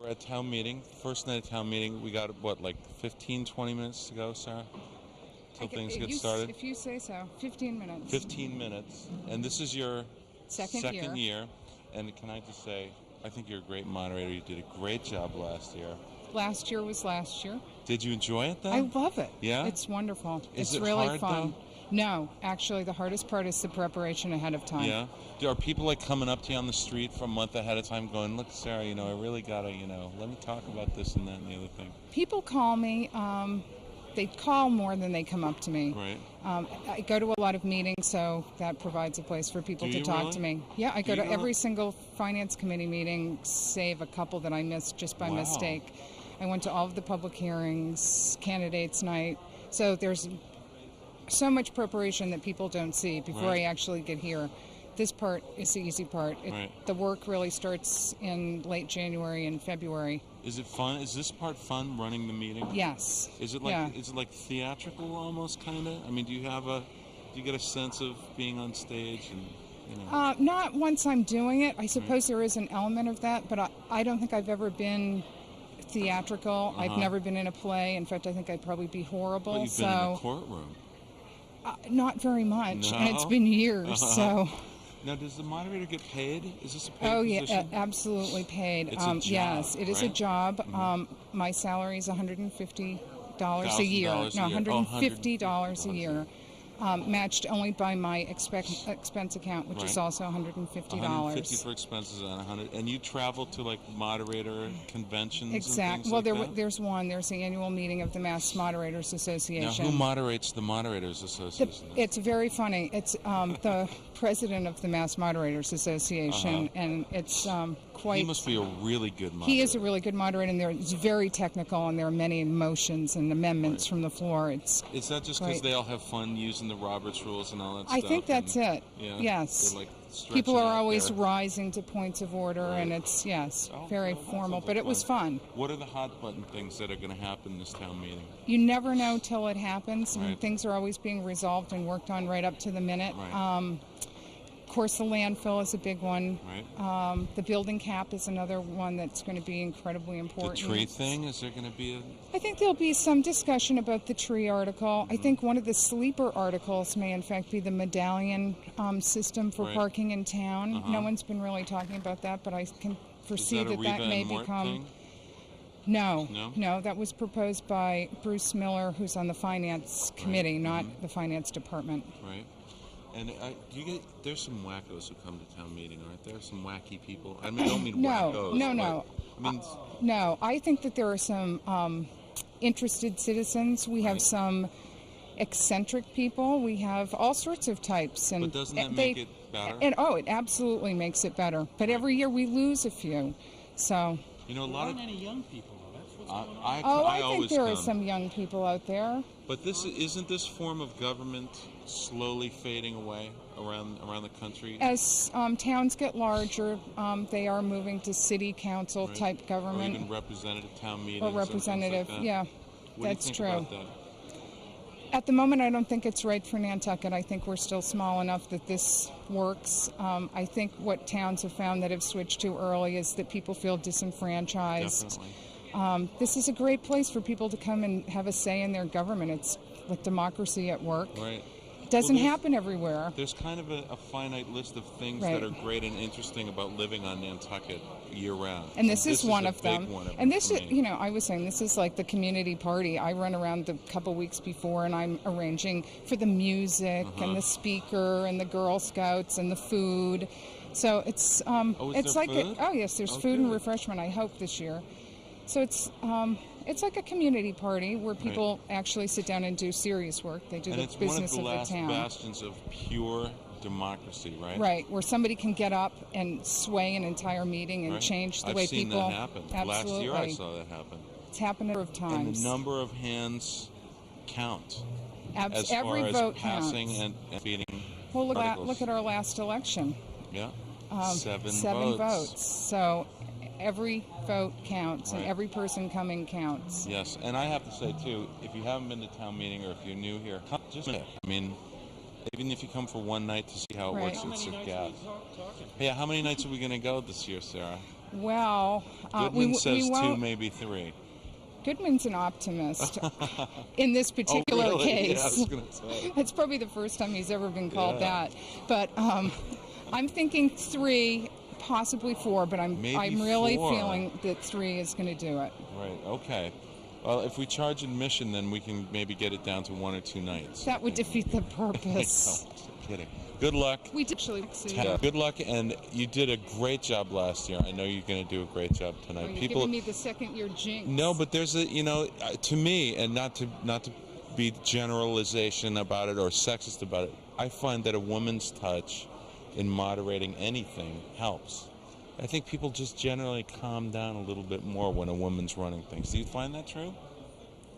at town meeting, first night of town meeting. We got, what, like 15, 20 minutes to go, Sarah? Till things get started? If you say so. 15 minutes. 15 minutes. And this is your second year. And can I just say, I think you're a great moderator. You did a great job last year. Last year was last year. Did you enjoy it, though? I love it. Yeah? It's wonderful. Is it's it really hard, fun. though? No, actually, the hardest part is the preparation ahead of time. Yeah? Are people, like, coming up to you on the street for a month ahead of time going, look, Sarah, I really got to, let me talk about this and that and the other thing? People call me. They call more than they come up to me. Right. I go to a lot of meetings, so that provides a place for people to talk to me. Yeah, I go to every single finance committee meeting, save a couple that I missed just by mistake. I went to all of the public hearings, candidates night. So there's so much preparation that people don't see before I actually get here. This part is the easy part. The work really starts in late January and February. Is it fun? Is this part fun, running the meeting? Yes. Is it like theatrical almost, kind of? I mean, do you get a sense of being on stage and not once I'm doing it. I suppose there is an element of that, but I don't think I've ever been theatrical. I've never been in a play. In fact, I think I'd probably be horrible. But you've been in a courtroom. Not very much, No? and it's been years, so... Now, does the moderator get paid? Is this a paid Yeah, position? absolutely paid. It's a job, yes, it is a job. Mm-hmm. My salary is $150 a year. No, $150 a year. Matched only by my expense account, which is also $150. $150 for expenses and $100. And you travel to like moderator conventions. Exactly. And things well, like there's one. There's the annual meeting of the Mass Moderators Association. Now, who moderates the Moderators Association? It's very funny. It's the president of the Mass Moderators Association, and it's quite. He must be a really good moderator. He is a really good moderator, and it's very technical, and there are many motions and amendments from the floor. Is that just because they all have fun using the Roberts rules and all that I stuff? think that's it. Yeah, yes. Like people are always rising to points of order, and it's very formal. But it was fun. What are the hot button things that are going to happen this town meeting? You never know till it happens, and things are always being resolved and worked on right up to the minute. Of course, the landfill is a big one. The building cap is another one that's going to be incredibly important. The tree thing, is there going to be I think there'll be some discussion about the tree article. I think one of the sleeper articles may, in fact, be the medallion system for parking in town. No one's been really talking about that, but I can foresee that may become... No, that was proposed by Bruce Miller, who's on the finance committee, not the finance department. Right. And there's some wackos who come to town meeting, aren't there? Some wacky people. I mean, I don't mean wackos. No. I think that there are some interested citizens. We have some eccentric people. We have all sorts of types. But doesn't that make it better? It absolutely makes it better. But every year we lose a few. So. There aren't any young people. I think there are some young people out there. But isn't this form of government slowly fading away around the country? As towns get larger, they are moving to city council type government. Or even representative town meetings. Or representative, like that. yeah, what that's do you think true. About that? At the moment, I don't think it's right for Nantucket. I think we're still small enough that this works. I think what towns have found that have switched too early is that people feel disenfranchised. Definitely. This is a great place for people to come and have a say in their government. It's like democracy at work. Right. It doesn't happen everywhere. There's kind of a finite list of things that are great and interesting about living on Nantucket year-round. And this is one of them. And this is, me. I was saying, this is like the community party. I run around a couple weeks before, and I'm arranging for the music and the speaker and the Girl Scouts and the food. So it's it's like food? Yes, there's food and refreshment. I hope this year. So it's like a community party where people actually sit down and do serious work. They do the business of the town. It's one of the last bastions of pure democracy, right? Right, where somebody can get up and sway an entire meeting and change the way people... I've seen that happen. Absolutely. Last year I saw that happen. It's happened a number of times. And the number of hands count. Every vote passing counts. And feeding Well, look at our last election. Yeah. 7 votes. So every vote counts, and every person coming counts. Yes, and I have to say, too, if you haven't been to town meeting or if you're new here, come just I mean, even if you come for one night to see how it works, it's a gas. Yeah, how many nights are we going to go this year, Sarah? Well, Goodman we says two, won't. maybe three. Goodman's an optimist in this particular oh, really? case. Yeah, I was gonna say. It's probably the first time he's ever been called Yeah. that. But I'm thinking 3, possibly 4. But I'm really 4. feeling that 3 is going to do it. Right. Okay. Well, if we charge admission, then we can maybe get it down to 1 or 2 nights. That would defeat the purpose. No, just kidding. Good luck. We did actually succeed. Yeah, good luck, and you did a great job last year. I know you're going to do a great job tonight. You're giving me the second-year jinx. No, but there's a, to me, and not to be generalization about it or sexist about it, I find that a woman's touch in moderating anything helps. I think people just generally calm down a little bit more when a woman's running things. Do you find that true?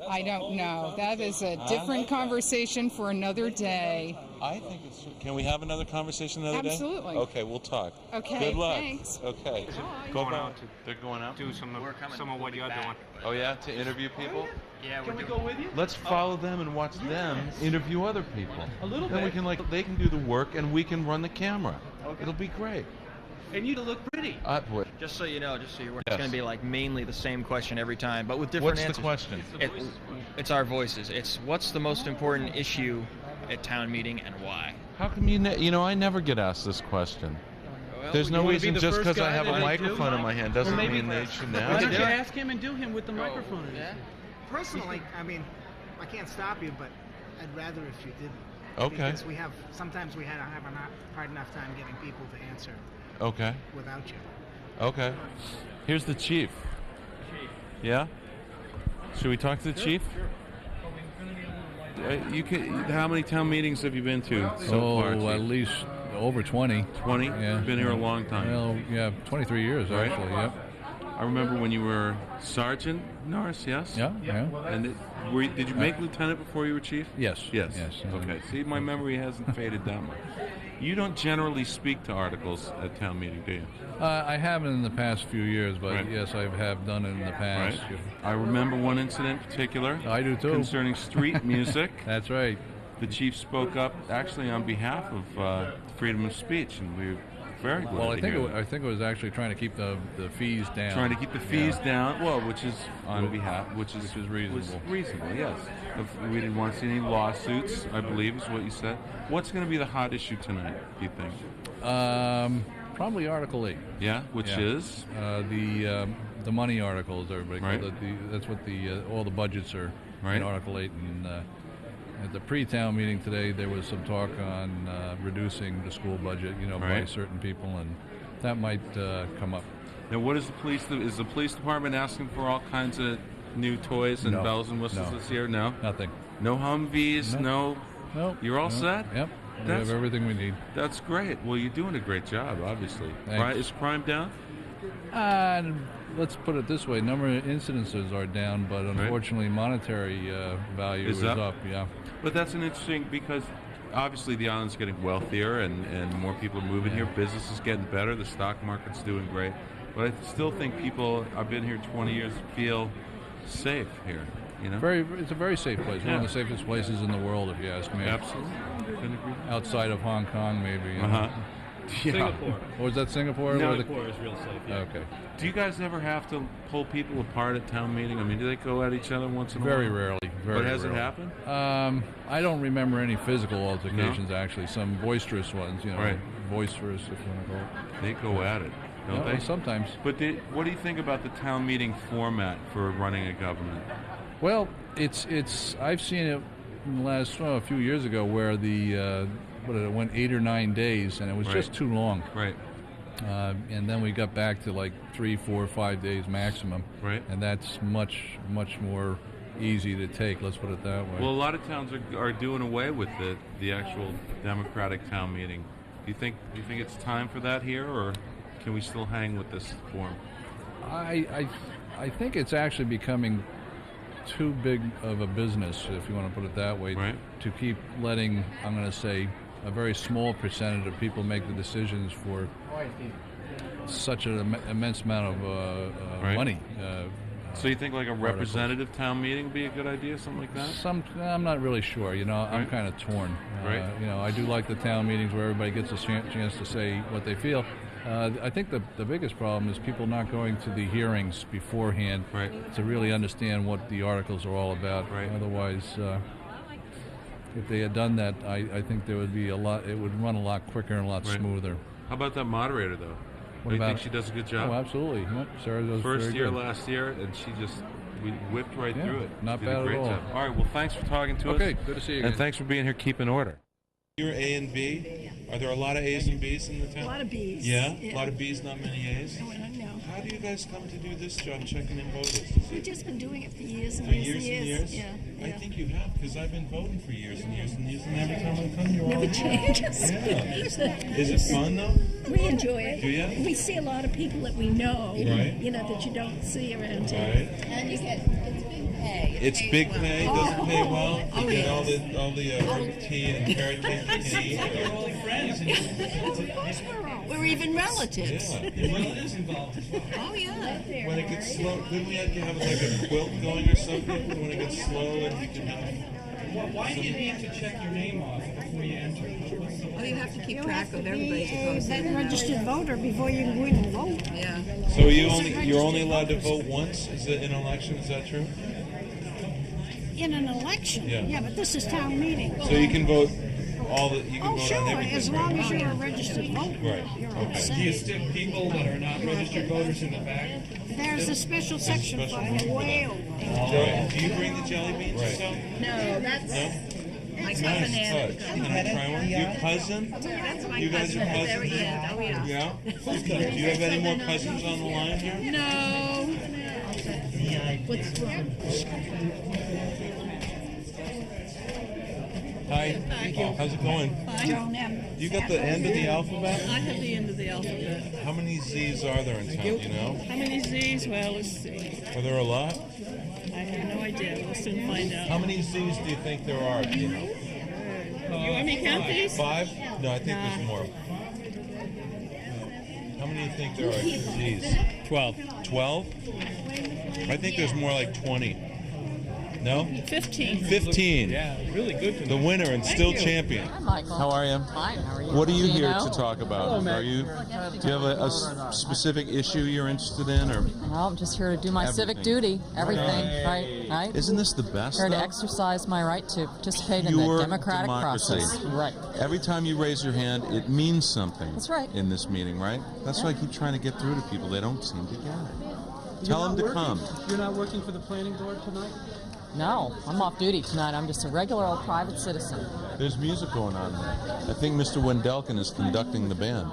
I don't know. That is a different conversation for another day. I think it's true. Can we have another conversation another day? Absolutely. Okay, we'll talk. Okay, Good luck. thanks. Okay. Go back. They're going out? Do some of what you're doing. Oh, yeah? To interview people? Yeah, Can we go with you? Let's follow them and watch them interview other people. A little Then we bit. can, they can do the work and we can run the camera. Okay. It'll be great. And you to look pretty. Boy. Just so you're aware, Yes. it's going to be like mainly the same question every time, but with different What's answers. the question? It's our voices. It's what's the most important issue at town meeting and why? How come I never get asked this question? Well, There's no wanna be reason the just first because I guy have that a they microphone do? in my hand doesn't Well, maybe- mean they should Why ask. don't you do it. ask him and do him with the microphone in his hand? Personally, I mean, I can't stop you, but I'd rather if you didn't. Okay. Because sometimes we have a hard enough time getting people to answer Okay. without you. Okay. Here's the chief. Yeah? Should we talk to the chief? How many town meetings have you been to so far? Chief? At least over 20. 20? Yeah. You've been here a long time. Well, yeah, 23 years Right. actually. Yep. I remember when you were Sergeant Norris, yes? Yeah. Yeah. And did you make lieutenant before you were chief? Yes. Yes. Yes. Okay. See, my memory hasn't faded that much. You don't generally speak to articles at town meeting, do you? I haven't in the past few years, but Right. yes, I have done it in the past. Right. I remember one incident in particular. I do too. Concerning street music. That's right. The chief spoke up actually on behalf of freedom of speech, and we were very glad Well, to hear that. I think it was actually trying to keep the fees down. Trying to keep the fees Yeah. down, well, which is on behalf, which is reasonable. Was reasonable, yes. We didn't want to see any lawsuits, I believe, is what you said. What's going to be the hot issue tonight, do you think? Probably Article 8. Yeah, which Yeah. is The money articles, everybody Right. calls it. That's what all the budgets are Right. in Article 8. And at the pre-town meeting today, there was some talk on reducing the school budget, by Right. certain people, and that might come up. now. What is is the police department asking for all kinds of new toys and No. bells and whistles No. this year? No, Nothing. no Humvees, no. No. You're all no. set? Yep. We That's- have everything we need. That's great. Well, you're doing a great job, obviously. Thanks. Right? Is crime down? And let's put it this way: number of incidences are down, but unfortunately, monetary value Is is up? up. Yeah. But that's an interesting, because obviously the island's getting wealthier and more people are moving here. Business is getting better. The stock market's doing great. But I still think people, I've been here 20 years, feel safe here. It's a very safe place. One of the safest places in the world, if you ask me. Absolutely. Couldn't agree. Outside of Hong Kong, maybe. Uh-huh. Yeah. Singapore. Or was that Singapore? No. Where Singapore is real safe. Yeah. Okay. Do you guys ever have to pull people apart at town meeting? I mean, do they go at each other once in a while? Very rarely. Very But has rarely. it happened? I don't remember any physical altercations, actually. Some boisterous ones, Right. Boisterous, if you want to call it. They go at it, don't they? Sometimes. But what do you think about the town meeting format for running a government? Well, it's. I've seen it in the last a few years ago where it went 8 or 9 days, and it was Right. just too long. Right. And then we got back to like 3, 4, 5 days maximum. Right. And that's much more easy to take. Let's put it that way. Well, a lot of towns are doing away with the actual democratic town meeting. Do you think it's time for that here, or can we still hang with this form? I think it's actually becoming too big of a business, if you want to put it that way, Right. to keep letting, I'm going to say, a very small percentage of people make the decisions for such an immense amount of Right. money. So you think like a representative town meeting would be a good idea, something like that? I'm not really sure. I'm Right. kind of torn. Right. I do like the town meetings where everybody gets a chance to say what they feel, I think the biggest problem is people not going to the hearings beforehand to really understand what the articles are all about. Right. Otherwise, if they had done that, I think there would be a lot. It would run a lot quicker and a lot smoother. How about that moderator, though? Do you think she does a good job? Oh, absolutely. Yep. Sarah does First very year good. last year, and we whipped right through it. Not She did bad a at great all. job. All right, well, thanks for talking to us. Okay, good to see you again. And thanks for being here keeping order. You're A and B? Are there a lot of A's and B's in the town? A lot of B's. Yeah? A lot of B's, not many A's? No. How do you guys come to do this job, checking in voters? We've just been doing it for years and For years, years and years? Yeah. I think you have, because I've been voting for years and years and years, and every time I come, you're all Never changes. Yeah. Is it fun, though? We enjoy it. Do you? We see a lot of people that we know, Right. that you don't see around here. Right. And you get, it's big pay. It's big pay, doesn't pay well. Oh, You get yes. all the herb tea and carrot cake you can eat. You're all friends. Of course we're all. We're even relatives. Yeah. Relatives involved as well. Oh, yeah. When it gets slow, couldn't we have like a quilt going or something? When it gets slow, and you can have. Why do you need to check your name off before you enter? Oh, you have to keep track of everybody that goes in. Registered voter before you can go in and vote. Yeah. So you're only allowed to vote once? Is it in an election? Is that true? In an election. Yeah. But this is town meeting. So you can vote you can Oh, vote sure, on everything. as long as you're a registered voter. Right. You're all Okay. set. Do you stick people that are not registered voters in the back? There's a special section for special them, way over. Do you bring the jelly beans yourself? No, that's No? my Nice cousin Ann. touch. Can I try one? Your cousin? That's my You guys cousin are at the very cousins? end. Oh, yeah. Yeah? Do you have any more cousins on the line here? No. What's wrong? Hi. How's it going? Joan M. You got the end of the alphabet? I have the end of the alphabet. How many Z's are there in town, you know? How many Z's? Well, let's see. Are there a lot? I have no idea. We'll soon find out. How many Z's do you think there are? Do you know? You want me to count these? 5? No, I think there's more. How many do you think there are Z's? 12. 12? I think there's more like 20. No? 15. 15. Yeah, really good. The winner and still champion. Hi, Michael. How are you? Fine. How are you? What are you Do here know? to talk about? Do you have a specific issue you're interested in, or Well, I'm just here to do my civic duty. Everything, right? isn't this the best? Here to though? exercise my right to participate in Pure the democratic democracy. process. Right. Every time you raise your hand, it means something. That's right. In this meeting, right? That's why I keep trying to get through to people. They don't seem to get it. Tell them to come. You're not working for the planning board tonight? No, I'm off duty tonight. I'm just a regular old private citizen. There's music going on there. I think Mr. Wendelkin is conducting the band.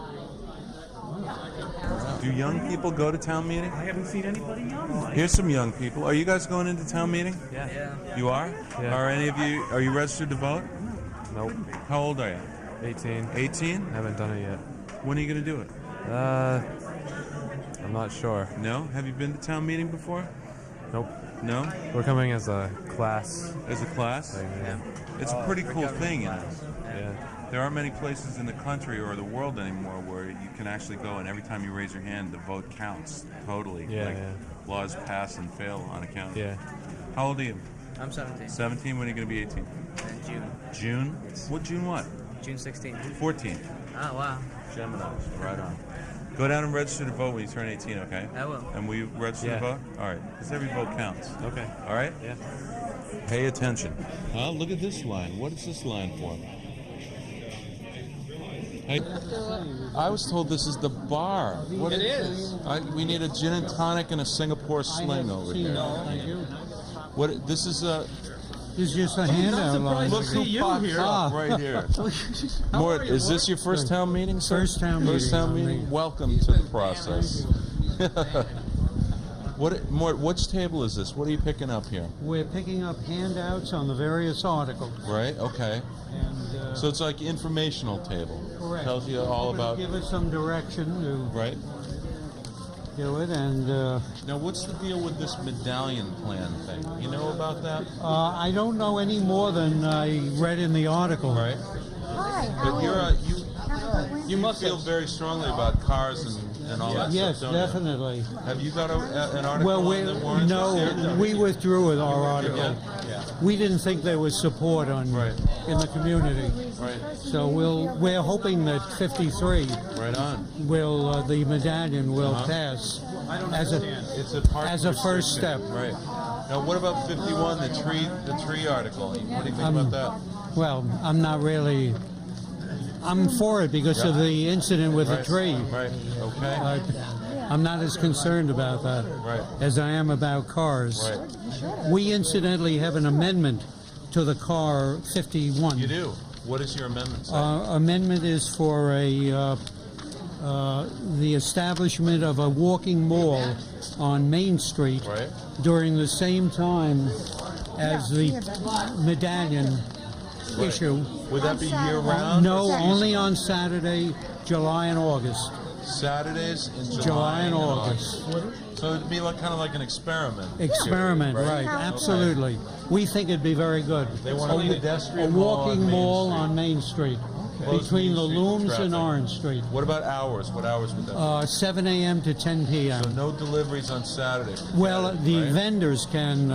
Do young people go to town meeting? I haven't seen anybody young. Here's some young people. Are you guys going into town meeting? Yeah. You are? Yeah. Are any of you, are you registered to vote? Nope. How old are you? 18. 18? Haven't done it yet. When are you going to do it? I'm not sure. No? Have you been to town meeting before? Nope. No? We're coming as a class As a class? thing. Yeah. It's a pretty cool thing. You know? Yeah. There aren't many places in the country or the world anymore where you can actually go and every time you raise your hand, the vote counts totally. Yeah, like yeah. laws pass and fail on account. Yeah. How old are you? I'm 17. 17? When are you going to be 18? In June. June? What June what? June 16th. 14th. Oh, wow. Gemini. Right on. Go down and register to vote when you turn 18, okay? I will. And will you register to Yeah. vote? All right. Because every vote counts. Okay. All right? Yeah. Pay attention. Look at this line. What is this line for? I was told this is the bar. What it is. We need a gin and tonic and a Singapore sling over here. What? This is a. It's just a handout line. Look who popped up right here. Mort, is this your first town meeting, sir? First town meeting. First town meeting. Welcome to the process. Mort, which table is this? What are you picking up here? We're picking up handouts on the various articles. Right. Okay. And, So it's like informational table. correct. Tells you all about. Give us some direction to Right. do it. And Now, what's the deal with this medallion plan thing? You know about that? I don't know any more than I read in the article. Right. Hi. But you must feel very strongly about cars and and all that Yes, stuff, don't you? definitely. Have you got an article Well, on the warrants? no, we withdrew with our article. Yeah. We didn't think there was support in the community. Right. So we're hoping that 53 Right on. will the medallion will pass as a first step. Right. Now, what about 51, the tree article? What do you think about that? Well, I'm not really. I'm for it because of the incident with the tree. Right. Okay. I'm not as concerned about that as I am about cars. Right. We incidentally have an amendment to the car 51. You do. What is your amendment say? Amendment is for the establishment of a walking mall on Main Street during the same time as the medallion issue. Would that be year-round? No, only on Saturday, July and August. Saturdays in July and August. So it'd be kind of like an experiment. Experiment, right? Absolutely. We think it'd be very good. They want a pedestrian a walking mall mall on Main Street, Close between Main the Street Looms traffic. and Orange Street. What about hours? What hours would that be? 7 a.m. to 10 p.m. So no deliveries on Saturday. Well, the right? vendors can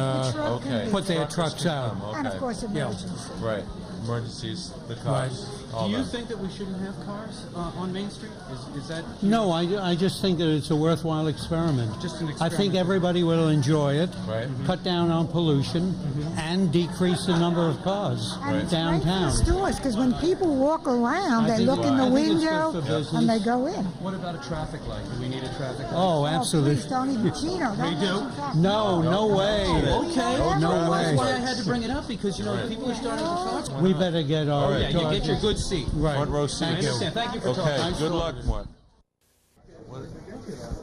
put their trucks out. And of course, emergency. Right. Emergencies, the cars. all Do you that. think that we shouldn't have cars on Main Street? Is that... No, I just think that it's a worthwhile experiment. Just an I experiment. think everybody will enjoy it, Right. cut down on pollution, and decrease the number of cars downtown. Stores, because when people walk around, they look in the window and they go in. What about a traffic light? Do we need a traffic light? Oh, absolutely. Please don't even, Gino, We do? No way. Okay. No way. That's why I had to bring it up, because, you know, people are starting to talk. We better get our... Yeah, you get your good seat. Right. Front row seat. I understand. Thank you for Okay, talking. good luck, Mark.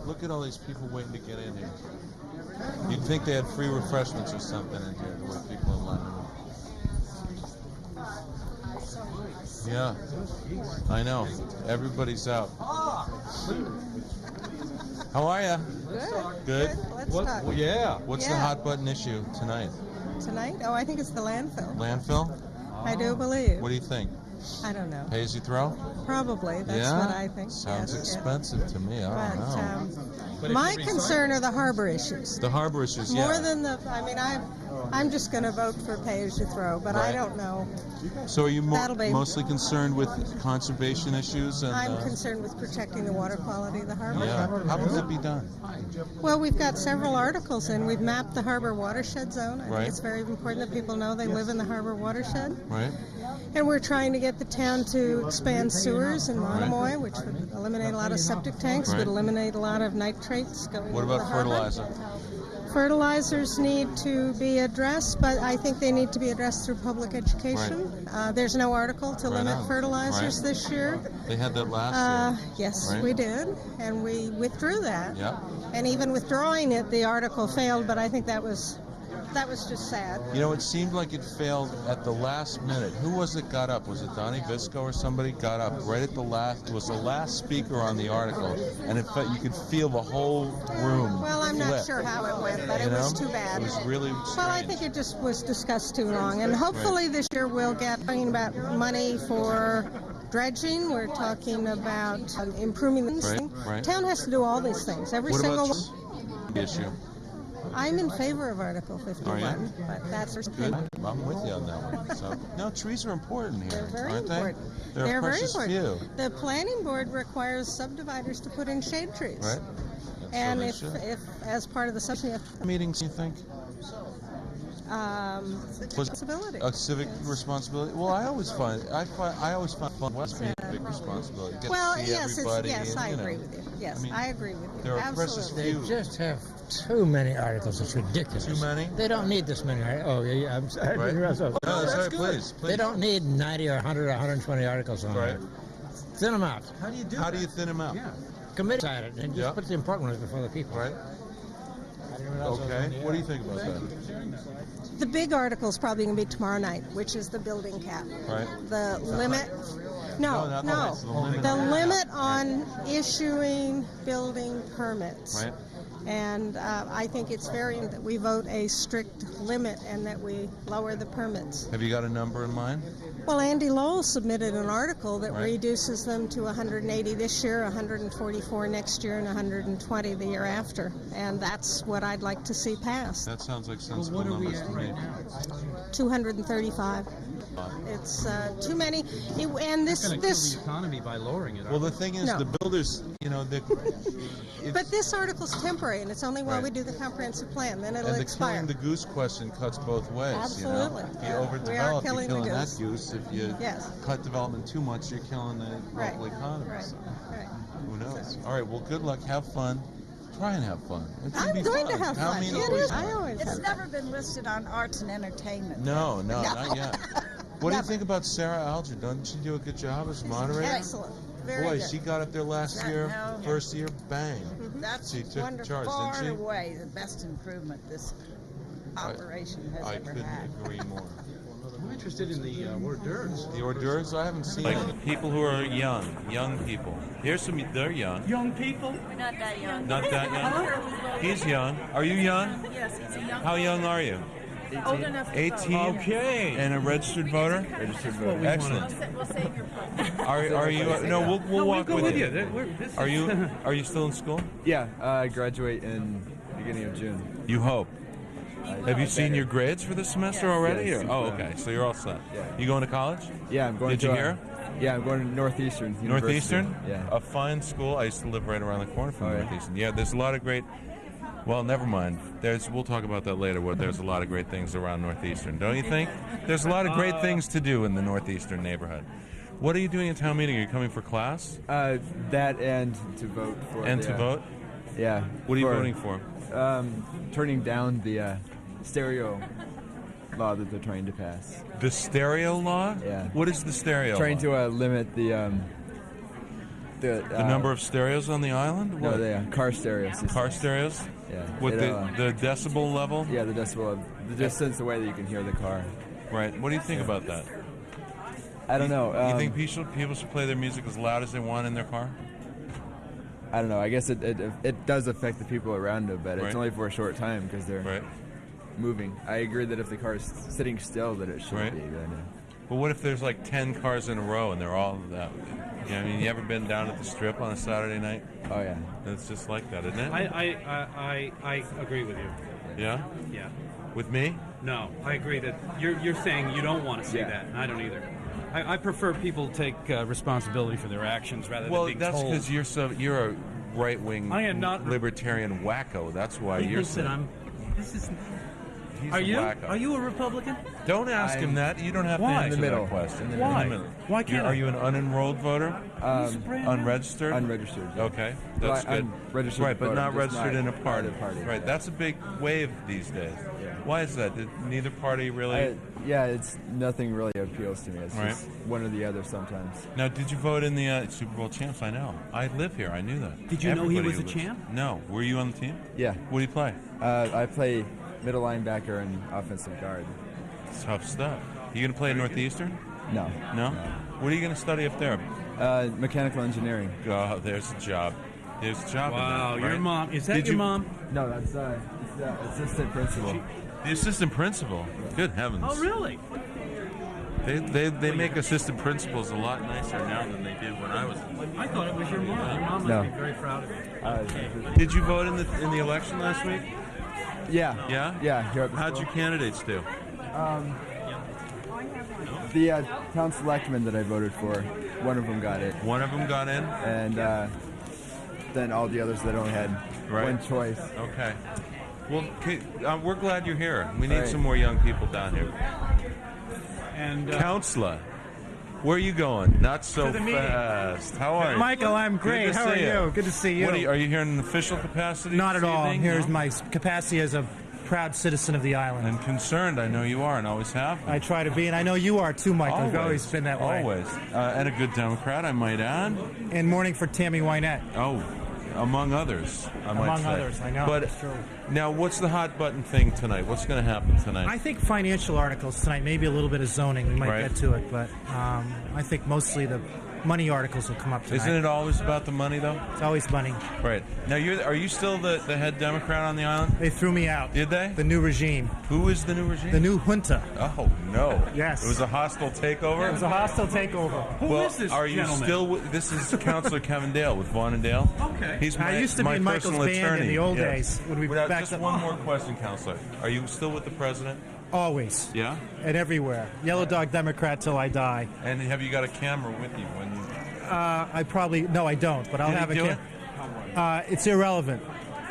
Look at all these people waiting to get in here. You'd think they had free refreshments or something in here, the way people are lining up. Yeah, I know. Everybody's out. How are ya? Good. Good? Let's talk. Yeah. What's the Yeah. hot button issue tonight? Tonight? Oh, I think it's the landfill. Landfill? I do believe. What do you think? I don't know. Pay as you throw? Probably. That's Yeah? what I think. Sounds Yes, expensive to me. I don't know. But my concern are the harbor issues. The harbor issues, More yeah. than the, I mean, I'm just going to vote for pay as you throw, but I Right. don't know. So are you That'll be- mostly concerned with conservation issues? And, I'm concerned with protecting the water quality of the harbor. Yeah. How can that be done? Well, we've got several articles in. We've mapped the harbor watershed zone. I Right. think it's very important that people know they live in the harbor watershed. Right? And we're trying to get the town to expand sewers in Monomoy, which would eliminate a lot of septic tanks, Right. would eliminate a lot of nitrates going What into about the harbor. fertilizer? Fertilizers need to be addressed, but I think they need to be addressed through public education. There's no article to Right limit on. fertilizers Right. this year. They had that last year. Yes, Right. we did, and we withdrew that. Yeah. And even withdrawing it, the article failed, but I think that was just sad. You know, it seemed like it failed at the last minute. Who was it got up? Was it Donnie Visco or somebody got up right at the last? It was the last speaker on the article, and it felt, you could feel the whole room. Well, I'm not flip. sure how it went, but it You was know? too bad. It was really strange. Well, I think it just was discussed too long, and hopefully this year we'll get talking about money for dredging. We're talking about improving things. Right. Town has to do all these things. Every What single about one. the issue? I'm in favor of Article 51, but that's Good. I'm with you on that one. So, no, trees are important here, They're very aren't they? important. They're a very precious important. few. The planning board requires subdividers to put in shade trees. Right. And they if, should. as part of the subdivision, Meetings, you think? responsibility. A civic responsibility. Well, I always find fun West being a big responsibility. You get Well, to see yes, everybody yes, and, I you know, agree with you. Yes, I mean, I agree with you. there are precious Absolutely. few. They just have too many articles. It's ridiculous. Too many? They don't need this many. Oh, yeah, I'm sorry. Right. No, No, that's right, please. They don't need 90 or 100 or 120 articles on Right. there. Thin them out. How do you do How that? do you thin them out? Yeah. Committee decided and just Yeah. put the important ones before the people. Right. Okay. What do you think about that? The big article is probably going to be tomorrow night, which is the building cap. Right. The limit. No, No, not no. the limit. The limit on issuing building permits. Right. And I think it's very important that we vote a strict limit and that we lower the permits. Have you got a number in mind? Well, Andy Lowell submitted an article that Right. reduces them to 180 this year, 144 next year, and 120 the year after. And that's what I'd like to see passed. That sounds like Well, sensible what are we numbers at to right me. now? 235. It's too many. And It's going to kill this. the economy by lowering it. Well, the thing is, No. the builders, But this article's temporary, and it's only while Right. we do the comprehensive plan. Then it'll and the expire. killing the goose question cuts both ways. Absolutely. You know? If Yeah. you We are overdevelop, you're killing the killing that goose. goose. If you Yes. cut development too much, you're killing the Right. local economy. Right. So, Right. who knows? All right. Well, good luck. Have fun. Try and have fun. It should I'm be going fun. to have Town fun. meeting It always is. fun. I always It's have never been listed on arts and entertainment. No, not yet. What do you Never. think about Sarah Alger? Doesn't she do a good job as moderator? Excellent. Very Boy, good. she got up there last That- year, no. first year, bang. That's She took wonderful. charge, Far didn't she? and away the best improvement this operation has I ever couldn't had. agree more. I'm interested in the hors d'oeuvres. The hors d'oeuvres, I haven't seen like people who are young people. Here's some, they're young. Young people? We're not that young. Not that young? He's young. Are you young? Yes, he's a young. How young are you? Old enough to 18? vote. Okay. And a registered voter? Registered voter. Excellent. We'll save your problem. Are you, no, we'll walk go with with you. you. Are you still in school? Yeah, I graduate in beginning of June. You hope. Have you seen your grades for this semester already? Yes. Or? Oh, okay. So you're all set. Yeah. You going to college? Yeah, I'm going Did to you hear? Yeah, I'm going to Northeastern University. Northeastern? Yeah. A fine school. I used to live right around the corner from Oh, yeah. Northeastern. Yeah, there's a lot of great. Well, never mind. We'll talk about that later. There's a lot of great things around Northeastern, don't you think? There's a lot of great things to do in the Northeastern neighborhood. What are you doing at town meeting? Are you coming for class? That and to vote for. And to vote? Yeah. What are you voting for? Turning down the stereo law that they're trying to pass. The stereo law? Yeah. What is the stereo Trying law? to limit the number of stereos on the island? No, What? the car stereo system. Car stereos? Yeah. With It'll, the decibel level? Yeah, the decibel, the distance away that you can hear the car. Right. What do you think about that? I don't know. You think people should play their music as loud as they want in their car? I don't know. I guess it does affect the people around it, but Right. it's only for a short time because they're moving. I agree that if the car is sitting still, that it should Right. be. But, But what if there's like 10 cars in a row and they're all that? You know, I mean, you ever been down at the Strip on a Saturday night? Oh yeah. It's just like that, isn't it? I agree with you. Yeah. Yeah. With me? No, I agree that you're saying you don't want to see that. And I don't either. I prefer people take responsibility for their actions rather Well, than being that's told. because you're a right-wing I am not libertarian wacko. That's why He you're thinks that so. I'm. This is. He's Are a you? wacko. Are you a Republican? Don't ask him that. You don't have Why? to answer In the middle. that question. Why? In the middle. Why can't Are I? you an unenrolled voter? Unregistered? Unregistered. Yeah. Okay, Well, that's good. I'm registered right, but voter, not just registered not in a party. part of the party. Right, that's a big wave these days. Yeah. Why is that? Did neither party really? Yeah, it's nothing really appeals to me. It's Right. just one or the other sometimes. Now, did you vote in the Super Bowl champs? I know. I live here. I knew that. Did you know he Everybody was a lives- champ? No. Were you on the team? Yeah. What do you play? I play middle linebacker and offensive guard. Tough stuff. You gonna play at Northeastern? No. No. What are you gonna study up there? Mechanical engineering. Oh, there's a job. There's a job. Wow, in that, your right? mom. Is that Did your you- mom? No, that's assistant principal. The assistant principal. Good heavens. Oh, really? They make assistant principals a lot nicer now than they did when I was. I thought it was your mom. Your mom must No. be very proud of you. Did you vote in the election last week? Yeah. Yeah. Yeah. Here at the How'd school. your candidates do? The town selectman that I voted for, one of them got it. One of them got in, and then all the others that only had one choice. Okay. Well, we're glad you're here. We need Right. some more young people down here. And Counselor, where are you going? Not so To the meeting. fast. How are you? Michael, I'm Good great. to How are see you? Good to see you. What are you here in an official capacity? Not this at all. evening? Here's No? my capacity as a proud citizen of the island. And concerned, I know you are, and always have been. I try to be, and I know you are too, Michael. You've always been that way. Always. And a good Democrat, I might add. And mourning for Tammy Wynette. Oh, among others, I might Among say. others, I know. But It's true. now, what's the hot button thing tonight? What's going to happen tonight? I think financial articles tonight, maybe a little bit of zoning. We might Right. get to it, but I think mostly the money articles will come up tonight. Isn't it always about the money, though? It's always money. Right. Now, are you still the head Democrat on the island? They threw me out. Did they? The new regime. Who is the new regime? The new junta. Oh, no. Yes. It was a hostile takeover? It was a hostile takeover. Who is this gentleman? This is Councilor Kevin Dale with Vaughn and Dale. Okay. He's I used to be in Michael's personal band attorney. in the old Yes. days. When we Now, backed just up. one more question, Councilor. Are you still with the president? Always. Yeah? And everywhere. Yellow Dog Democrat till I die. And have you got a camera with you when you... I probably, no, I don't, but I'll Did he have a do camera. It's irrelevant.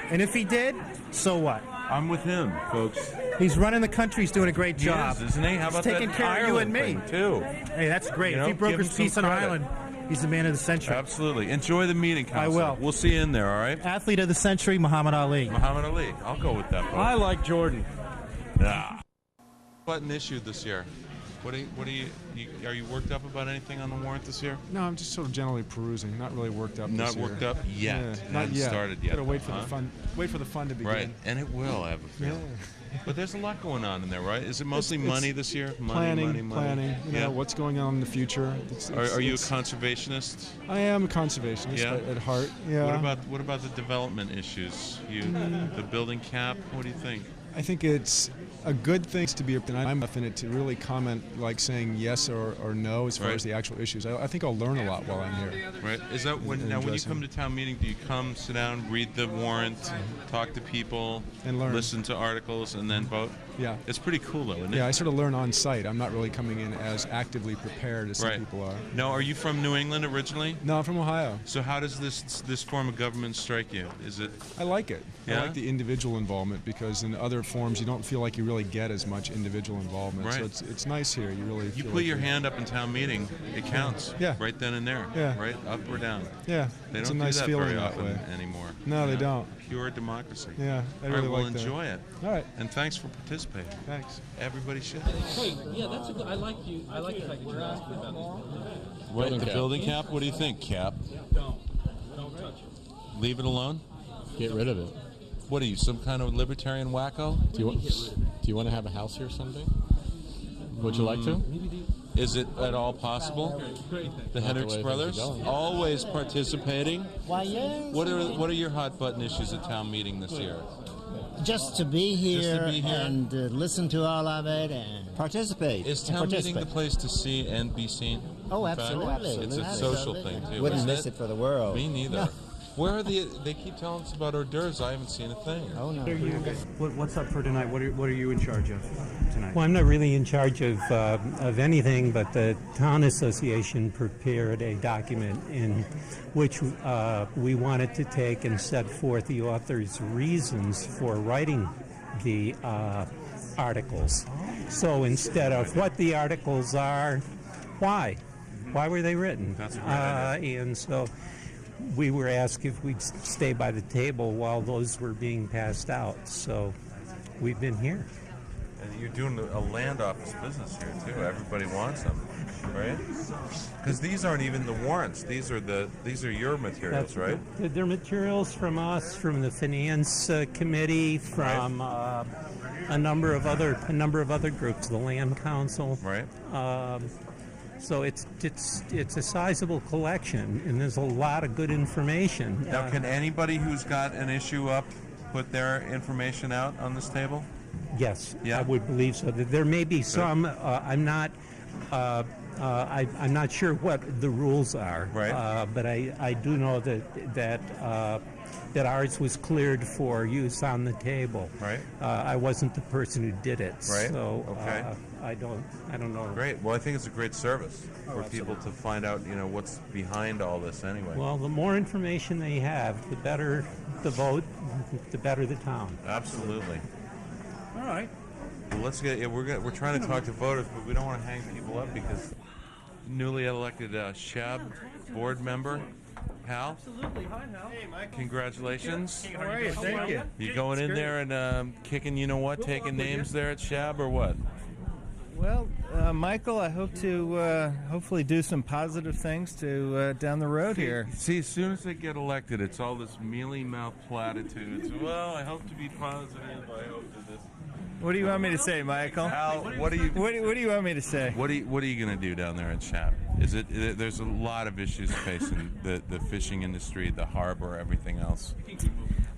And if he did, so what? I'm with him, folks. He's running the country. He's doing a great job. He is, isn't he? How about He's taking that care of you and Ireland me. thing, too? Hey, that's great. You know, if he give brokers him some peace on credit. Ireland, he's the man of the century. Absolutely. Enjoy the meeting, Councilor. I will. We'll see you in there, all right? Athlete of the century, Muhammad Ali. Muhammad Ali. I'll go with that, folks. I like Jordan. Nah. Button issue this year. What are you worked up about anything on the warrant this year? No, I'm just sort of generally perusing. Not really worked up. Not this year. worked up yet. Yeah, not Hasn't yet. started yet. Gotta wait for huh? the fun. Wait for the fun to begin. Right, and it will. I have a feeling. Yeah. But there's a lot going on in there, right? Is it mostly It's money this year? Money, planning. money. You know, what's going on in the future. Are you a conservationist? I am a conservationist at heart. Yeah. What about the development issues? The building cap. What do you think? I think it's a good thing to be. I'm enough in it to really comment, like saying yes or no as far as the actual issues. I think I'll learn a lot while I'm here. Right. Is that when you come to town meeting? Do you come, sit down, read the warrant, talk to people, and learn, listen to articles, and then vote? Yeah. It's pretty cool, though, isn't it? Yeah, I sort of learn on site. I'm not really coming in as actively prepared as some people are. Now, are you from New England originally? No, I'm from Ohio. So how does this form of government strike you? Is it? I like it. Yeah? I like the individual involvement because in other forms you don't feel like you really get as much individual involvement. Right. So it's nice here. You really You feel put like your you're- hand up in town meeting, it counts. Yeah. Right then and there. Yeah. Right, up or down. Yeah. They It's don't a nice do that feeling very that often way. anymore. No, you they know? don't. Pure democracy. Yeah, I All really right, well, like that. enjoy it. All right. And thanks for participating. Thanks. Everybody should. Hey, yeah, that's a good. I like you. I like the fact that you're asking about this. What, the building cap? What do you think, Cap? Don't touch it. Leave it alone? Get rid of it. What are you, some kind of libertarian wacko? Do you want to have a house here someday? Would you like to? Is it at all possible? The Hendricks brothers always participating. Why, yes. What are your hot button issues at town meeting this year? Just to be here, Just to be here. and listen to all of it and participate. Is town meeting the place to see and be seen? Oh, In fact, absolutely. It's a social thing too. Wouldn't isn't miss it for the world. Me neither. No. Where are they keep telling us about hors d'oeuvres. I haven't seen a thing. Oh no. What's up for tonight? What are you in charge of tonight? Well, I'm not really in charge of anything, but the Town Association prepared a document in which we wanted to take and set forth the author's reasons for writing the articles. So instead of what the articles are, why? Why were they written? That's right. And so we were asked if we'd stay by the table while those were being passed out. So we've been here. And you're doing a land office business here too. Everybody wants them, right? Because these aren't even the warrants. These are your materials, right? They're materials from us, from the Finance Committee, from a number of other groups, the Land Council. Right. So it's a sizable collection, and there's a lot of good information. Now, can anybody who's got an issue up put their information out on this table? Yes, Yeah. I would believe so. There may be some. I'm not sure what the rules are. Right. But I do know that ours was cleared for use on the table. Right. I wasn't the person who did it. Right. So Okay. I don't know. Great. Well, I think it's a great service for people to find out, what's behind all this anyway. Well, the more information they have, the better the vote, the better the town. Absolutely. All right. Well, let's get. We're trying to talk to voters, but we don't want to hang people up because newly elected SHAB board member, Hal. Absolutely. Hi, Hal. Hey, Michael. Congratulations. How are you? Thank you. You going in there and kicking, taking names there at SHAB or what? Well, Michael, I hope to hopefully do some positive things to down the road here. See, as soon as they get elected, it's all this mealy-mouthed platitudes. Well, I hope to be positive. I hope to this. What do you want me to say, Michael? Hal, what do you what do you want me to say? What are you going to do down there at SHAB? There's a lot of issues facing the fishing industry, the harbor, everything else.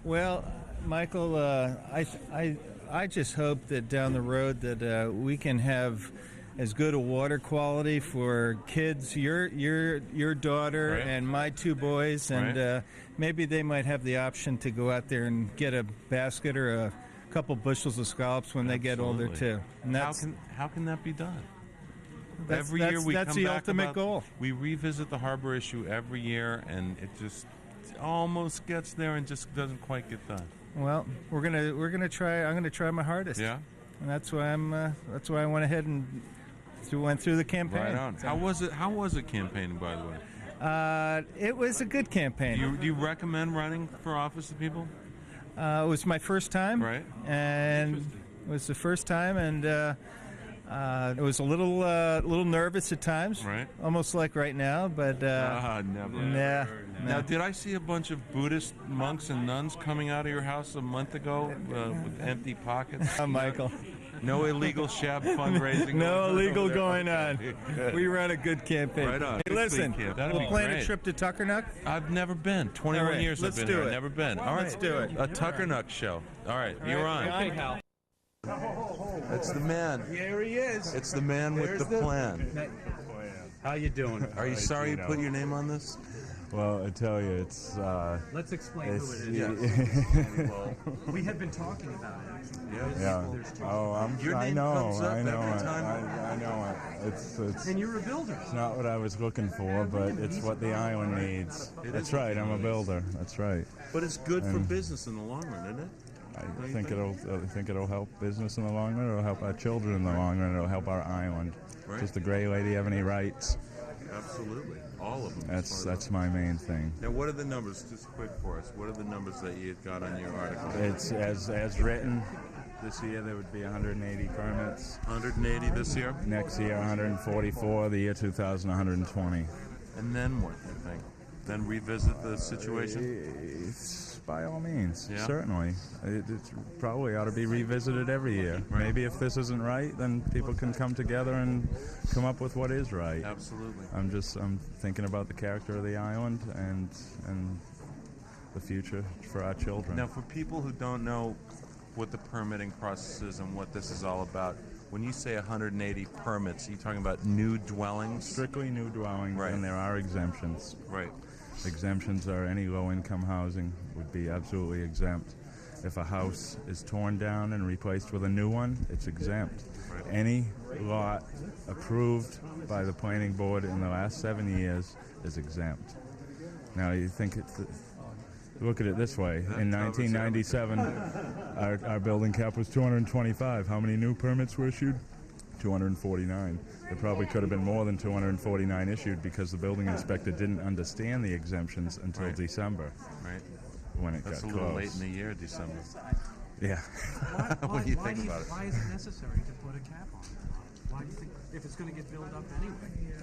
Well, Michael, I just hope that down the road that we can have as good a water quality for kids, your daughter Right. and my two boys, and Right. maybe they might have the option to go out there and get a basket or a couple bushels of scallops when they get older Absolutely. too. And that's how can that be done? That's- Every year we that's come the back ultimate about- goal. We revisit the harbor issue every year, and it just almost gets there and just doesn't quite get done. Well, we're gonna try. I'm gonna try my hardest. Yeah? And that's why I went ahead and went through the campaign. Right on. How was it campaigning, by the way? It was a good campaign. Do you recommend running for office to people? It was my first time, Right. And it was the first time, and it was a little nervous at times, Right. Almost like right now, but Never. Nah. Now, did I see a bunch of Buddhist monks and nuns coming out of your house a month ago with empty pockets? Michael. No illegal shab fundraising. No going on illegal over there? going on. Good. We ran a good campaign. Right on. Hey, Good listen, camp. That'd we'll be plan great. a trip to Tuckernuck. I've never been. 21 All right, years let's I've been do here. it. Never been. All right. Let's do it. A Tuckernuck show. All right. You're on. Okay, Hal. It's the man. Here he is. It's the man with the plan. How you doing? Are you sorry you put your name on this? Well, I tell you, it's. Let's explain who it is. Yeah. We had been talking about it, actually. Yeah. Oh, Your I name know. comes up I know every it. time. I know it. It's. And you're a builder. It's not what I was looking for, but it's what the island needs. That's right. I'm a builder. That's right. But it's good for And business in the long run, isn't it? I think it'll help business in the long run. It'll help our children in the long run. It'll help our island. Right. Does the gray lady have any rights? Absolutely. All of them. That's my main thing. Now, what are the numbers? Just quick for us. What are the numbers that you got on your article? It's as written. This year there would be 180 permits. 180 this year? Next year 144. The year 2000 120. And then what do you think? Then revisit the situation? It's by all means, Yeah? certainly. It probably ought to be revisited every year. Right. Maybe if this isn't right, then people can come together and come up with what is right. Absolutely. I'm thinking about the character of the island and the future for our children. Now, for people who don't know what the permitting process is and what this is all about, when you say 180 permits, are you talking about new dwellings? Strictly new dwellings, Right. and there are exemptions. Right. Exemptions are any low-income housing would be absolutely exempt. If a house is torn down and replaced with a new one, it's exempt. Right. Any lot approved by the planning board in the last 7 years is exempt. Now, you think look at it this way. In 1997, our building cap was 225. How many new permits were issued? 249. There probably could have been more than 249 issued because the building inspector didn't understand the exemptions until Right. December. Right. When it That's got a little close. late in the year, December. Yeah. What do you think about it? Why is it necessary to put a cap on it? Why do you think, if it's going to get filled up anyway?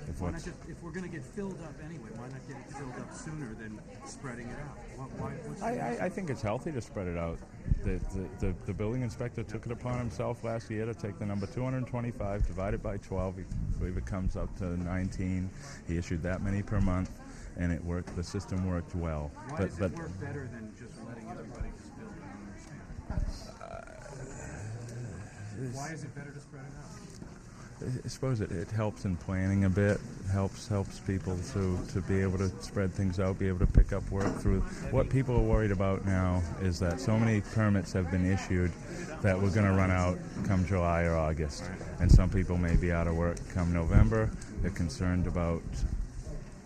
If Why not what's- just, if we're going to get filled up anyway, why not get it filled up sooner than spreading it out? What's the reason? I think it's healthy to spread it out. The building inspector took it upon himself last year to take the number 225, divide it by 12. I believe it comes up to 19. He issued that many per month, and it worked. The system worked well. Why does it work better than just letting everybody just build? I don't understand. Why is it better to spread it out? I suppose it helps in planning a bit. Helps people to be able to spread things out, be able to pick up work through. What people are worried about now is that so many permits have been issued that we're going to run out come July or August, and some people may be out of work come November. They're concerned about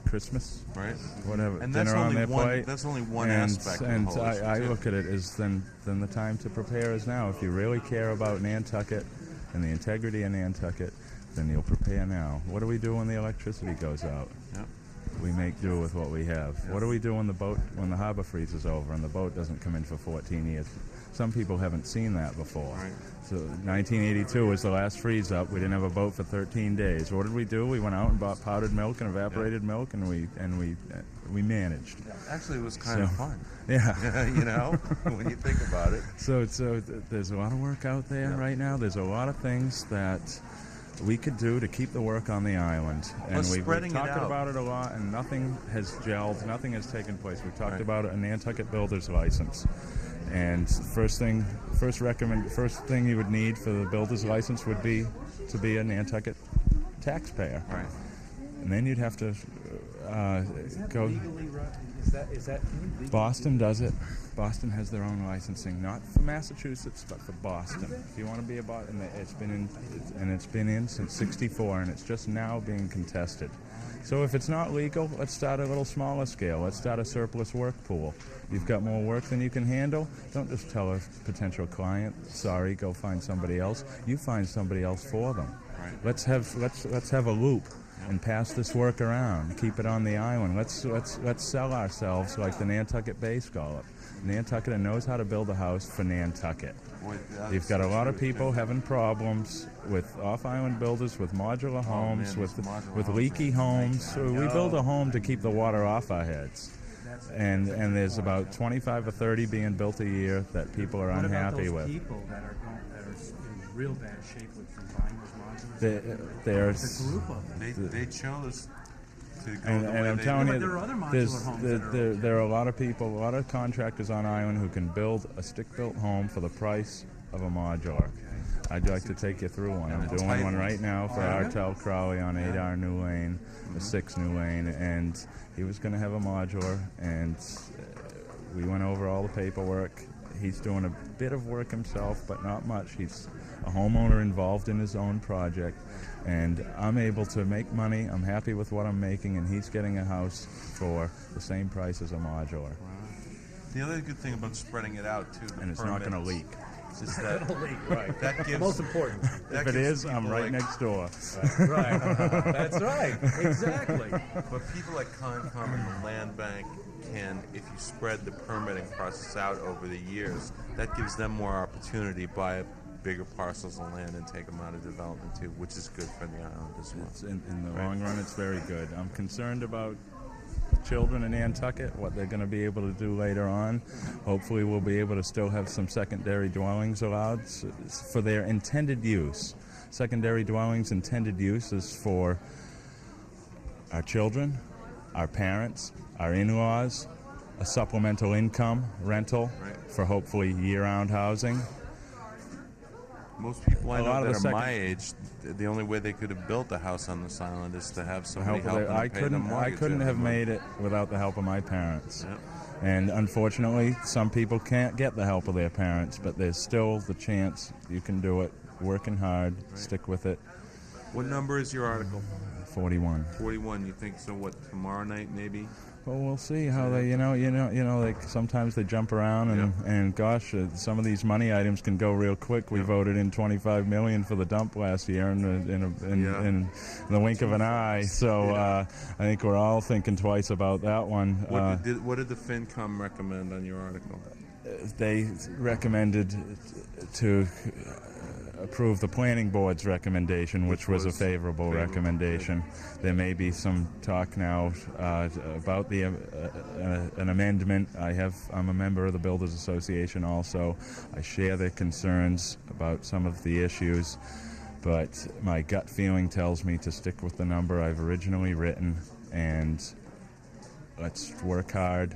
Christmas, right? Whatever, And that's dinner on only their one- plate. that's only one and, aspect of the And whole issue, I too. look at it as then the time to prepare is now. If you really care about Nantucket and the integrity of Nantucket, then you'll prepare now. What do we do when the electricity goes out? Yep. We make do with what we have. What do we do when the harbor freezes over and the boat doesn't come in for 14 years? Some people haven't seen that before. Right. So 1982 was the last freeze up. We didn't have a boat for 13 days. What did we do? We went out and bought powdered milk and evaporated milk, and we managed. Actually, it was kind of fun. Yeah. You know, when you think about it. So there's a lot of work out there right now. There's a lot of things that we could do to keep the work on the island. And Well, we've spreading it talked out. about it a lot, and nothing has gelled, nothing has taken place. We've talked about a Nantucket builder's license. And first thing you would need for the builder's license would be to be a Nantucket taxpayer. Right. And then you'd have to go. Is that Boston does it. Boston has their own licensing, not for Massachusetts, but for Boston. If you want to be a Boston, it's been in since '64, and it's just now being contested. So if it's not legal, let's start a little smaller scale. Let's start a surplus work pool. You've got more work than you can handle. Don't just tell a potential client, "Sorry, go find somebody else." You find somebody else for them. Right. Let's have a loop and pass this work around. Keep it on the island. Let's sell ourselves like the Nantucket Bay Scallop. Nantucket knows how to build a house for Nantucket. You've got a lot of people having problems with off-island builders, with modular homes, with leaky homes. So we build a home to keep the water off our heads. And there's about 25 or 30 being built a year that people are unhappy with. People that are in real bad shape with buying those modules? There's a group of them. They chose to go and the way I'm they telling did. you, there are other modular homes there are a lot of people, a lot of contractors on island who can build a stick-built home for the price of a modular. I'd like to take you through one. I'm doing one right now for Artel Crowley on 8R New Lane, the 6 New Lane, and he was going to have a modular, and we went over all the paperwork. He's doing a bit of work himself, but not much. He's a homeowner involved in his own project, and I'm able to make money. I'm happy with what I'm making, and he's getting a house for the same price as a modular. The other good thing about spreading it out too, And it's not going to leak. Is that right? That gives most important. If it is, I'm right next door. Right. That's right. Exactly. But people like Concom and the Land Bank can, if you spread the permitting process out over the years, that gives them more opportunity to buy bigger parcels of land and take them out of development too, which is good for the island as well. In the long run, it's very good. I'm concerned about children in Nantucket, what they're going to be able to do later on. Hopefully we'll be able to still have some secondary dwellings allowed for their intended use. Secondary dwellings' intended use is for our children, our parents, our in-laws, a supplemental income rental for hopefully year-round housing. Most people I know that are my age, the only way they could have built a house on this island is to have somebody help them pay the mortgage. I couldn't have made it without the help of my parents. Yep. And unfortunately, some people can't get the help of their parents, but there's still the chance you can do it, working hard, stick with it. What number is your article? 41. 41, you think so, what, tomorrow night maybe? Well, we'll see how they, like sometimes they jump around and gosh, some of these money items can go real quick. We voted in $25 million for the dump last year in the wink of an eye. So I think we're all thinking twice about that one. What did the FinCom recommend on your article? They recommended to approve the planning board's recommendation, which was a favorable recommendation. There may be some talk now about the an amendment. I'm a member of the Builders Association also. I share their concerns about some of the issues, but my gut feeling tells me to stick with the number I've originally written, and let's work hard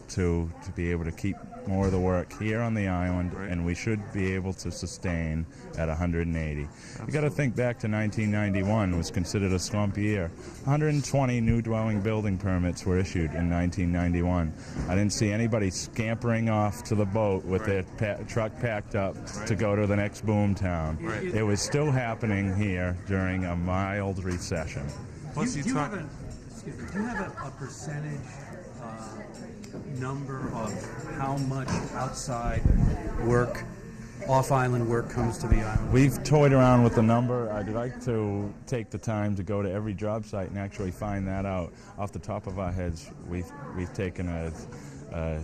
to be able to keep more of the work here on the island, and we should be able to sustain at 180. You got to think back to 1991 was considered a slump year. 120 new dwelling building permits were issued in 1991. I didn't see anybody scampering off to the boat with their truck packed up to go to the next boom town. It was still happening here during a mild recession. Do you have a percentage number of how much outside work, off-island work comes to the island? We've toyed around with the number. I'd like to take the time to go to every job site and actually find that out. Off the top of our heads, we've taken a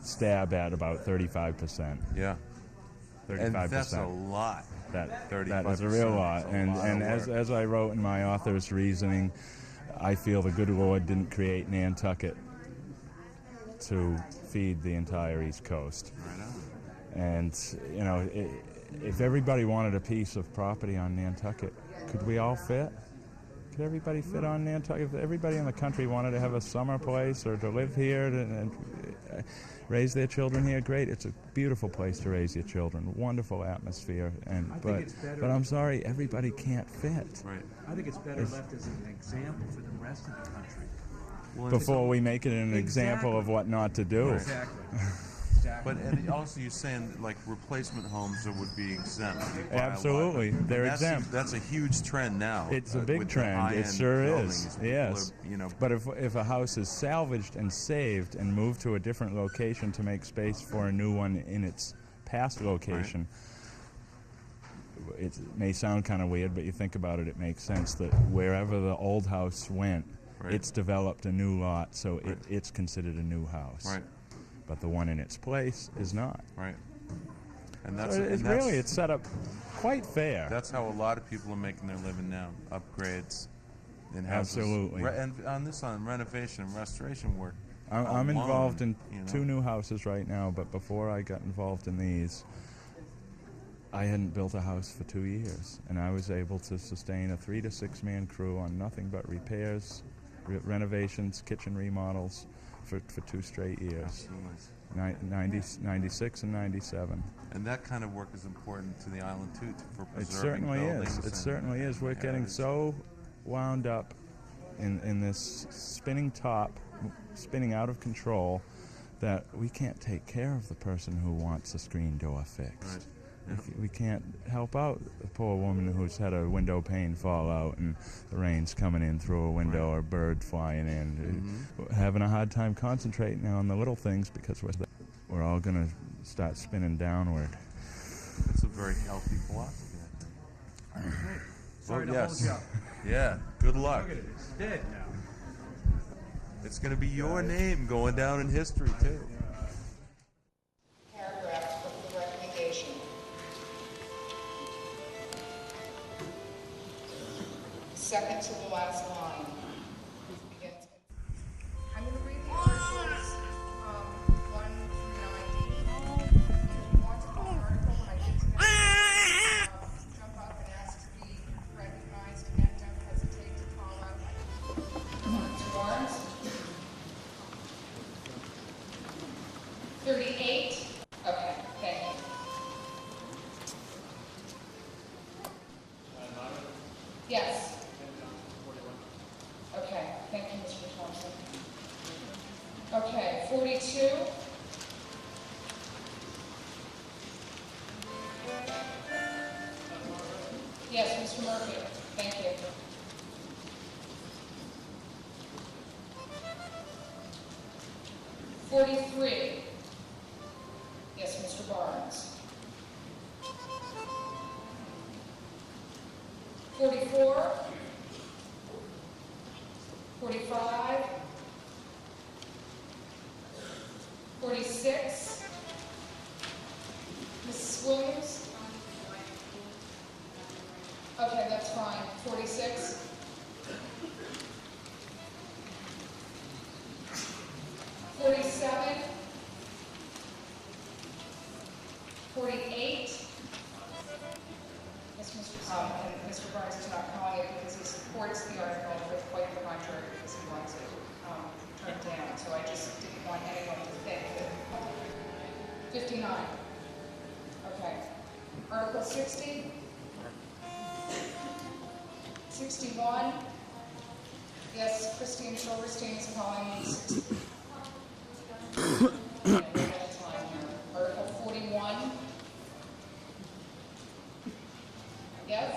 stab at about 35%. Yeah. 35%. And that's a lot. That 35%. That is a real lot. And as I wrote in my author's reasoning, I feel the good Lord didn't create Nantucket to feed the entire East Coast. And, you know, if everybody wanted a piece of property on Nantucket, could we all fit? Could everybody fit on Nantucket? If everybody in the country wanted to have a summer place or to live here and raise their children here, great. It's a beautiful place to raise your children. Wonderful atmosphere. But I'm sorry, everybody can't fit. Right. I think it's better left as an example for the rest of the country. Before we make it an example of what not to do. Exactly. But and also you're saying like replacement homes would be exempt. Absolutely, they're exempt. That's a huge trend now. It's a big trend. It sure is. Yes. But if a house is salvaged and saved and moved to a different location to make space for a new one in its past location, it may sound kind of weird, but you think about it, it makes sense that wherever the old house went, it's developed a new lot, so it's considered a new house. Right. But the one in its place is not. Right. And that's, so it's set up quite fair. That's how a lot of people are making their living now. Upgrades in houses. Absolutely. And on renovation and restoration work. I'm involved in 2 new houses right now, but before I got involved in these, I hadn't built a house for 2 years, and I was able to sustain a 3 to 6 man crew on nothing but repairs, renovations, kitchen remodels for 2 straight years. 96 and 97. And that kind of work is important to the island too, for preserving It certainly buildings. is. It certainly is. We're getting so wound up in this spinning top, spinning out of control, that we can't take care of the person who wants a screen door fixed. Right. We can't help out the poor woman who's had a window pane fall out and the rain's coming in through a window or a bird flying in. We're having a hard time concentrating on the little things because we're all going to start spinning downward. It's a very healthy philosophy, I think. Great. Sorry to yes. hold you up. Yeah, good luck. Look at it. It's dead now. It's going to be your name going down in history, too. Paragraph of the recommendation. Second to the last line. I'm going to read the articles 1 through 90. If you want to call an article when I get to that, jump up and ask to be recognized. Again, don't hesitate to call out. Mr. Barnes? 38. Okay, thank you. Yes. Okay, thank you, Mr. Thompson. Okay, 42. Yes, Mr. Murphy, thank you. $43. Yes, Mr. Barnes. 44. 45. 46. Mrs. Williams? Okay, that's fine. 46. 47. 48. Yes, and Mr. Barnes is not calling it because he supports the article with quite the contrary because he wants it turned down. So I just didn't want anyone to think that. 59. Okay. Article 60. 61. Yes, Christine Silverstein is calling 60. Article 41. Yes?